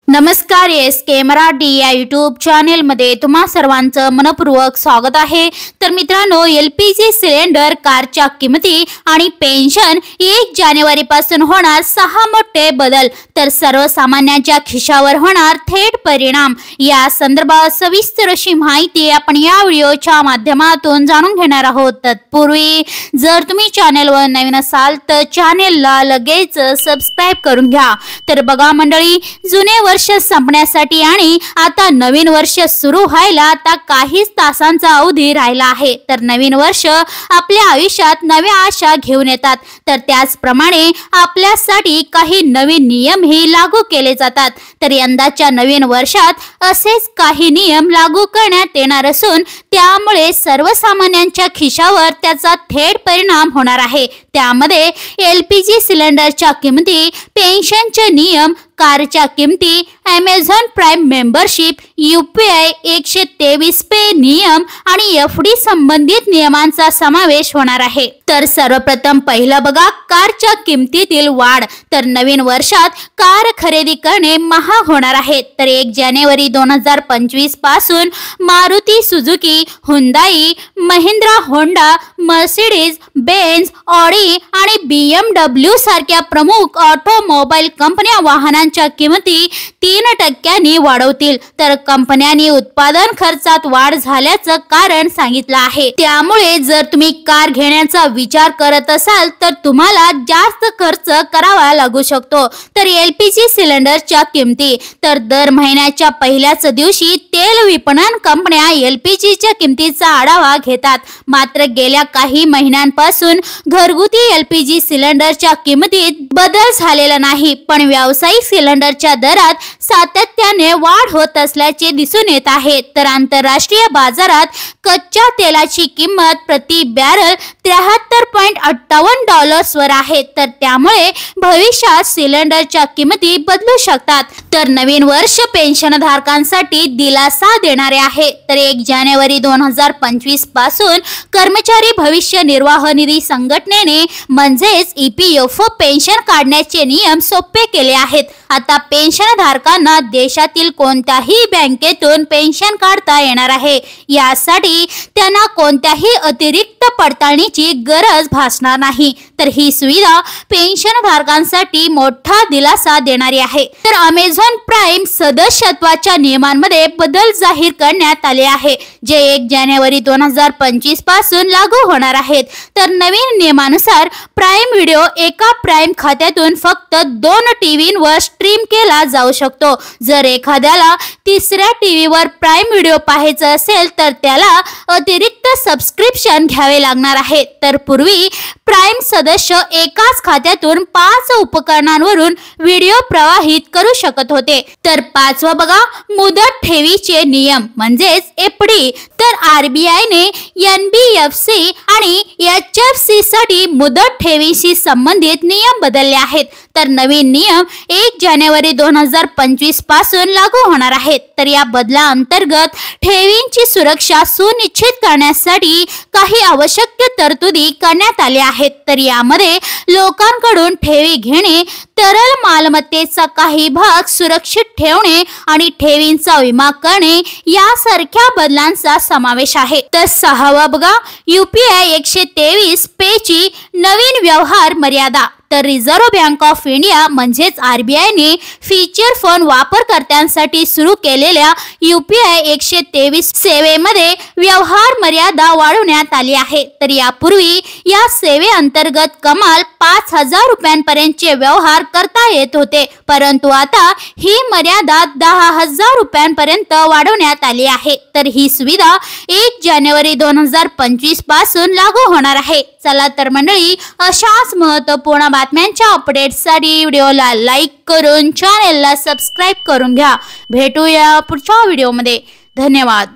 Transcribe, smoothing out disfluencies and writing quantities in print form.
नमस्कार, एसके मराठी या YouTube channel मध्ये तुम्हा सर्वांचं मनपूर्वक स्वागत आहे। तर मित्रांनो, एलपीजी सिलेंडर, कारच्या किमती आणि पेन्शन 1 जानेवारी पासून होणार 6 मोठे बदल, तर सर्वसामान्यांच्या खिशावर होणार थेट परिणाम। या संदर्भात सविस्तर अशी माहिती आपण या व्हिडिओच्या माध्यमातून जाणून घेणार आहोत। तत्पूर्वी जर तुम्ही चॅनलवर नवीन असाल तर चॅनलला लगेच सबस्क्राइब करून घ्या। तर बघा मंडळी, जुने वर्ष संपण्यासाठी आणि आता नवीन वर्ष सुरू व्हायला आता काहीच तासांचा अवधी राहिला आहे। तर नवीन वर्ष आपल्या आयुष्यात नव्या आशा घेऊन येतात, तर त्याचप्रमाणे आपल्यासाठी काही नवीन नियमही लागू केले जातात। तर यंदाच्या नवीन वर्षात असेच काही नियम लागू करण्यात येणार असून त्यामुळे सर्वसामान्यांच्या खिशावर त्याचा थेट परिणाम होणार आहे। त्यामध्ये एलपीजी सिलेंडरच्या किमती, पेन्शनचे नियम, कारच्या किमती, अमेझॉन प्राइम मेंबरशिप, यूपीआय 123 पे नियम आणि एफडी संबंधित नियमांचा समावेश होणार आहे। तर सर्वप्रथम पहिलं बघा, कारच्या किमतीतील वाढ। तर नवीन वर्षात कार खरेदी करणे महाग होणार आहे। तर 1 जानेवारी 2025 पासून Maruti Suzuki, Hyundai, Mahindra, Honda, Mercedes Benz, Audi आणि BMW सारख्या प्रमुख ऑटोमोबाईल कंपन्या वाहनांच्या किमती 3% वाढवतील। तर कंपन्यांनी उत्पादन खर्चात वाढ झाल्याचं कारण सांगितलं आहे। त्यामुळे जर तुम्ही कार घेण्याचा विचार करत असाल तर तुम्हाला जास्त खर्च करावा लागू शकतो। तर एलपीजी सिलेंडरच्या किमती, तर दर महिन्याच्या पहिल्याच दिवशी तेल विपणन कंपन्या एलपीजीच्या किमतीचा आढावा घेतात। मात्र गेल्या काही महिन्यांपासून घरगुती एलपीजी सिलेंडरच्या किमतीत बदल झालेला नाही, पण व्यावसायिक सिलेंडरच्या दरात सातत्याने वाढ होत असल्याचे दिसून येत आहे। तर आंतरराष्ट्रीय बाजारात कच्च्या तेलाची किंमत प्रति बॅरल $73.58 वर आहे। तर त्यामुळे भविष्यात सिलेंडरच्या किमती बदलू शकतात। तर नवीन वर्ष पेन्शनधारकांसाठी दिलासा देणारे आहे। तर 1 जानेवारी 2025 पासून कर्मचारी भविष्य निर्वाह निधी संघटनेने म्हणजेच EPFO पेन्शन काढण्याचे नियम सोपे केले आहेत। आता पेन्शनधारकांना देशातील कोणत्याही बँकेतून पेन्शन काढता येणार आहे। यासाठी त्यांना कोणत्याही अतिरिक्त पडताळणीची गरज भासणार नाही। तर ही सुविधा पेन्शनधारकांसाठी मोठा दिलासा देणारी आहे। तर अमेझॉन प्राइम सदस्यत्वाच्या नियमांमध्ये बदल जाहीर करण्यात आले आहे, जे 1 जानेवारी 2025 पासून लागू होणार आहेत। तर नवीन नियमानुसार प्राइम व्हिडिओ एका प्राइम खात्यातून फक्त 2 टीव्हीवर स्ट्रीम केला जाऊ शकतो। जर एखाद्याला तिसऱ्या टीव्हीवर प्राइम व्हिडिओ पाहायचा असेल तर त्याला अतिरिक्त सबस्क्रिप्शन घ्यावे लागणार आहे। तर पूर्वी प्राइम सदस्य एकाच खात्यातून 5 उपकरणांवरून व्हिडिओ प्रवाहित करू शकत होते। तर 5वा बघा, मुदत ठेवीचे नियम म्हणजेच एफडी। तर RBI ने NBFC आणि HFC साठी मुदत ठेवीशी संबंधित नियम बदलले आहेत। तर नवीन नियम 1 जानेवारी 2025 पासून लागू होणार आहेत। तर या बदलाअंतर्गत ठेवींची सुरक्षा सुनिश्चित करण्यासाठी काही आवश्यक तरतुदी करण्यात आल्या आहेत। तर यामध्ये लोकांकडून ठेवी घेणे, तरल मालमत्तेचा काही भाग सुरक्षित ठेवणे आणि ठेवींचा विमा करणे यासारख्या बदलांचा समावेश आहे। तर 6वा बघा, यूपीआय 123 पे ची नवीन व्यवहार मर्यादा। तर रिझर्व्ह बँक ऑफ इंडिया म्हणजेच RBI ने फीचर फोन वापरकर्त्यांसाठी सुरू केलेल्या यूपीआय 123 सेवेमध्ये व्यवहार मर्यादा वाढवण्यात आली आहे। तर यापूर्वी या सेवेअंतर्गत कमाल 5,000 रुपयांपर्यंतचे व्यवहार करता येत होते, परंतु आता ही मर्यादा 10,000 रुपयांपर्यंत वाढवण्यात आली आहे। तर ही सुविधा 1 जानेवारी 2025 पासून लागू होणार आहे। चला तर मंडळी, अशाच महत्त्वपूर्ण बातम्यांच्या अपडेट्ससाठी व्हिडिओला लाईक करून चॅनलला सबस्क्राइब करून घ्या। भेटूया पुढच्या व्हिडिओमध्ये। धन्यवाद।